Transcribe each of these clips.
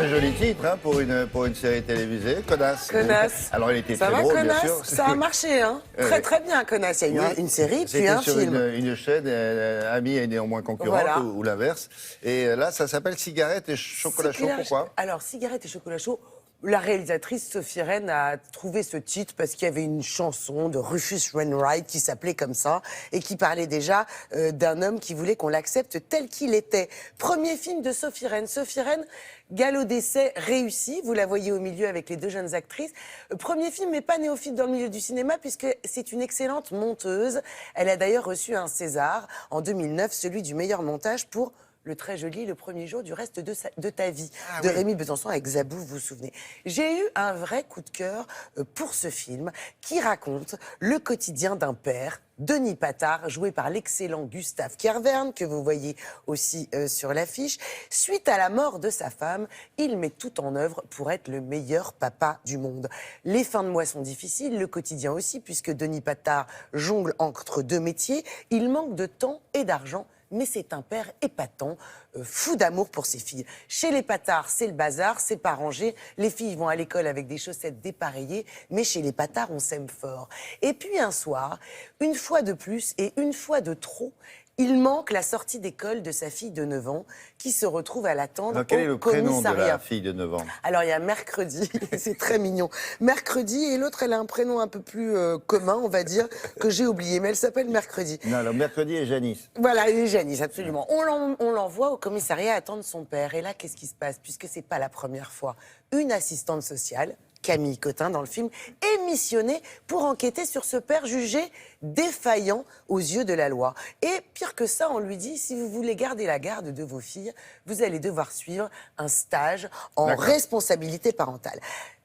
Très joli titre hein, pour une série télévisée, Connasse. Connasse. Alors il était Ça très va, drôle, Connasse? bien sûr. Ça a marché, hein. Très très bien, Connasse. Il y a eu une série, puis un sur film. une chaîne amie et néanmoins concurrente, Voilà. ou l'inverse. Et là, ça s'appelle Cigarette et chocolat chaud. Pourquoi? Alors, Cigarette et chocolat chaud. La réalisatrice Sophie Rennes a trouvé ce titre parce qu'il y avait une chanson de Rufus Wainwright qui s'appelait comme ça et qui parlait déjà d'un homme qui voulait qu'on l'accepte tel qu'il était. Premier film de Sophie Rennes. Sophie Rennes, galop d'essai réussi. Vous la voyez au milieu avec les deux jeunes actrices. Premier film, mais pas néophyte dans le milieu du cinéma puisque c'est une excellente monteuse. Elle a d'ailleurs reçu un César en 2009, celui du meilleur montage pour le très joli Le premier jour du reste de ta vie, de Rémi Besançon avec Zabou, vous vous souvenez. J'ai eu un vrai coup de cœur pour ce film qui raconte le quotidien d'un père, Denis Pattard, joué par l'excellent Gustave Kervern, que vous voyez aussi sur l'affiche. Suite à la mort de sa femme, il met tout en œuvre pour être le meilleur papa du monde. Les fins de mois sont difficiles, le quotidien aussi, puisque Denis Pattard jongle entre deux métiers. Il manque de temps et d'argent, mais c'est un père épatant, fou d'amour pour ses filles. Chez les Pattard, c'est le bazar, c'est pas rangé. Les filles vont à l'école avec des chaussettes dépareillées, mais chez les Pattard, on s'aime fort. Et puis un soir, une fois de plus et une fois de trop, il manque la sortie d'école de sa fille de 9 ans qui se retrouve à l'attendre au commissariat. Quel est le prénom de la fille de 9 ans? Alors, il y a Mercredi, c'est très mignon. Mercredi, et l'autre, elle a un prénom un peu plus commun, on va dire, que j'ai oublié, mais elle s'appelle Mercredi. Non, alors Mercredi est Janice. Voilà, elle est Janice, absolument. On l'envoie au commissariat attendre son père. Et là, qu'est-ce qui se passe? Puisque c'est pas la première fois. Une assistante sociale, Camille Cotin dans le film, est missionnée pour enquêter sur ce père jugé défaillant aux yeux de la loi. Et pire que ça, on lui dit, si vous voulez garder la garde de vos filles, vous allez devoir suivre un stage en responsabilité parentale.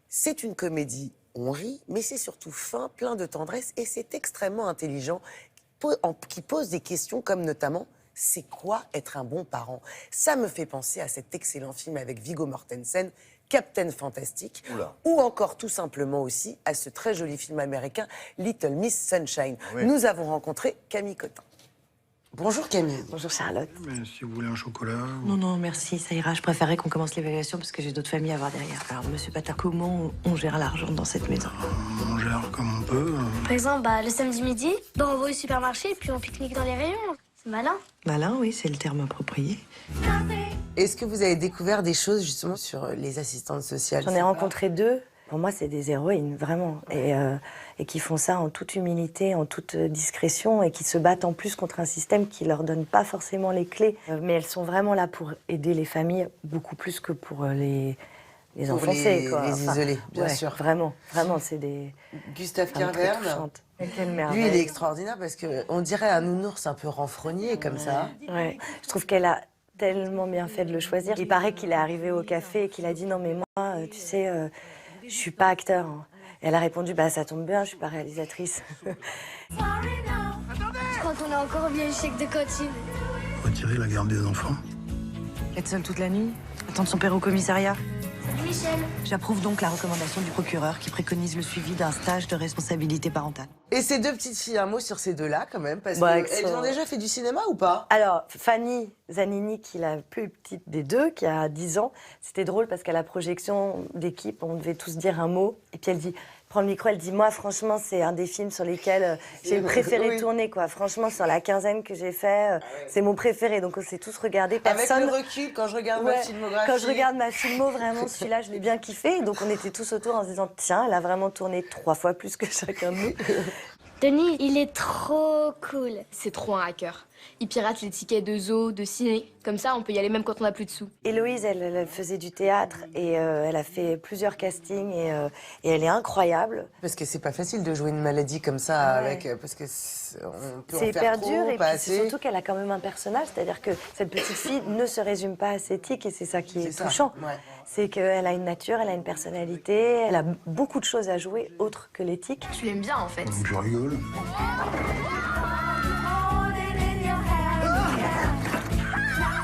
C'est une comédie, on rit, mais c'est surtout fin, plein de tendresse, et c'est extrêmement intelligent, qui pose des questions comme notamment... C'est quoi être un bon parent? Ça me fait penser à cet excellent film avec Viggo Mortensen, Captain Fantastic, ou encore tout simplement aussi à ce très joli film américain Little Miss Sunshine. Oui. Nous avons rencontré Camille Cotin. Bonjour Camille. Bonjour Charlotte. Mais si vous voulez un chocolat... Non, non, merci, ça ira. Je préférerais qu'on commence l'évaluation parce que j'ai d'autres familles à voir derrière. Alors, monsieur Pattard, comment on gère l'argent dans cette maison? On gère comme on peut. Par exemple, le samedi midi, on va au supermarché et puis on pique-nique dans les rayons. C'est malin. Malin, oui, c'est le terme approprié. Est-ce que vous avez découvert des choses justement sur les assistantes sociales? J'en ai rencontré 2. Pour moi, c'est des héroïnes, vraiment. Et qui font ça en toute humilité, en toute discrétion, et qui se battent en plus contre un système qui leur donne pas forcément les clés. Mais elles sont vraiment là pour aider les familles, beaucoup plus que pour les enfoncer, quoi. Les isoler, bien sûr. Vraiment, vraiment, c'est des... Gustave Kervern, lui, il est extraordinaire parce qu'on dirait un nounours un peu renfrogné, comme ça. Ouais, je trouve qu'elle a tellement bien fait de le choisir. Il paraît qu'il est arrivé au café et qu'il a dit « Non, mais moi, tu sais, je suis pas acteur. Hein. » Et elle a répondu « Bah, ça tombe bien, je suis pas réalisatrice. » Je crois qu'on a encore oublié le chèque de cantine. Retirer la garde des enfants. Être seule toute la nuit, attendre son père au commissariat. Michel. J'approuve donc la recommandation du procureur qui préconise le suivi d'un stage de responsabilité parentale. Et ces 2 petites filles, un mot sur ces 2-là quand même, parce Bah, qu'elles ont déjà fait du cinéma ou pas? Alors, Fanny Zanini, qui est la plus petite des 2, qui a 10 ans, c'était drôle parce qu'à la projection d'équipe, on devait tous dire un mot, et puis elle dit... prend le micro, elle dit « Moi, franchement, c'est un des films sur lesquels j'ai préféré tourner, quoi. Franchement, sur la quinzaine que j'ai fait, c'est mon préféré. » Donc, on s'est tous regardés. Personne... Avec le recul, quand je regarde ma filmographie... Quand je regarde ma filmo, vraiment, celui-là, je l'ai bien kiffé. Donc, on était tous autour en se disant « Tiens, elle a vraiment tourné 3 fois plus que chacun de nous. » Denis, il est trop cool. C'est trop un hacker. Il pirate les tickets de zoo, de ciné. Comme ça, on peut y aller même quand on n'a plus de sous. Héloïse, elle faisait du théâtre et elle a fait plusieurs castings et elle est incroyable. Parce que c'est pas facile de jouer une maladie comme ça avec... Parce que on peut en faire hyper trop, dur et pas puis assez. C'est surtout qu'elle a quand même un personnage. C'est-à-dire que cette petite fille ne se résume pas à ses tics et c'est ça qui est touchant. Ouais. C'est qu'elle a une nature, elle a une personnalité, elle a beaucoup de choses à jouer autres que les tics. Tu l'aimes bien en fait. Je rigole.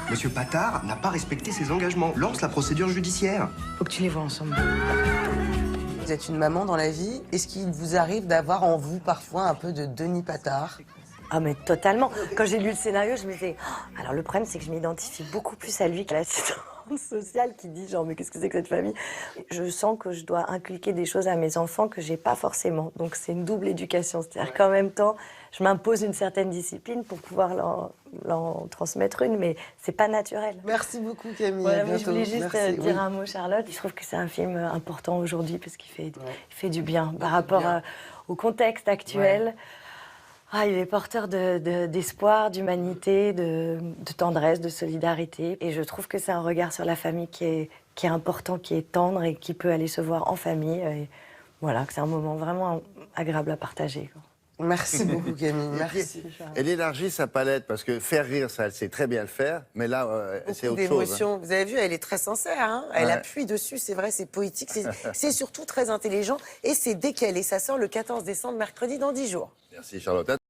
Monsieur Pattard n'a pas respecté ses engagements. Lance la procédure judiciaire. Faut que tu les vois ensemble. Vous êtes une maman dans la vie. Est-ce qu'il vous arrive d'avoir en vous parfois un peu de Denis Pattard? Ah mais totalement. Quand j'ai lu le scénario, je me disais... alors le problème, c'est que je m'identifie beaucoup plus à lui qu'à l'assistant. assistante sociale qui dit genre mais qu'est-ce que c'est que cette famille? Je sens que je dois inculquer des choses à mes enfants que j'ai pas forcément. Donc c'est une double éducation, c'est-à-dire qu'en même temps, je m'impose une certaine discipline pour pouvoir leur transmettre une, mais c'est pas naturel. Merci beaucoup Camille. Voilà, À moi, je voulais juste Merci. dire Oui. un mot, Charlotte. Je trouve que c'est un film important aujourd'hui parce qu'il fait du bien par rapport au contexte actuel. Ah, il est porteur d'espoir, d'humanité, de tendresse, de solidarité. Et je trouve que c'est un regard sur la famille qui est important, qui est tendre et qui peut aller se voir en famille. Et voilà, que c'est un moment vraiment agréable à partager, quoi. Merci beaucoup Camille. Merci. Elle élargit sa palette parce que faire rire, ça, elle sait très bien le faire, mais là, c'est Beaucoup autre chose. d'émotions. Vous avez vu, elle est très sincère. Hein, elle Ouais. appuie dessus, c'est vrai, c'est poétique. C'est surtout très intelligent. Et c'est décalé. Ça sort le 14 décembre, mercredi, dans 10 jours. Merci Charlotte.